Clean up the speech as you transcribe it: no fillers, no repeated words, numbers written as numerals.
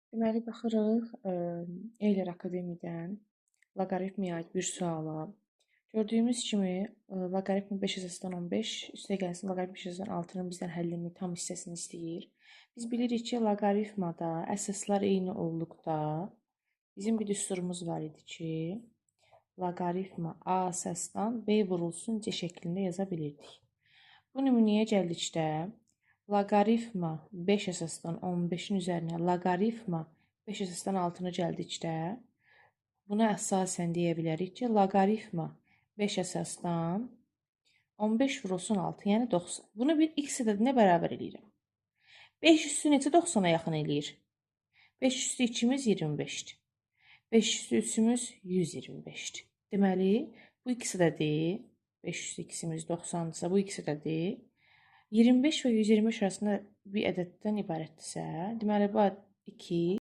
Deməli, baxırıq Eyler Akademiyadan loqaritmaya aid bir suala. Gördüyümüz kimi, loqaritm 5 əsasdan 15, üstə gəlsin loqaritm 5 əsasdan 6-nın bizdən həllini tam hissəsini istəyir. Biz bilirik ki, loqaritmada əsaslar eyni olduqda bizim bir düsturumuz var idi ki, loqaritma A əsasdan B vurulsun C şəklində yaza bilirdik. Bu nümunəyə gəldikdə loqaritma 5 əsasdan 15-in üzərinə loqaritma 5 əsasdan 6-nı gəldikdə buna əsasən deyə bilərik ki, loqaritma 5 əsasdan 15 vurulsun 6, yəni 90. Bunu bir x ədədinə bərabər eləyirəm. 5 üstü necə 90-a yaxın eləyir? 5 üstü 2-miz 25-dir. 5 üstü 3-ümüz 125-dir. Deməli, bu x ədədi 5 üstü 2-miz 90-dırsa, bu x ədədi 25 və 125 arasında bir ədəddən ibarətdirsə, deməli, bu 2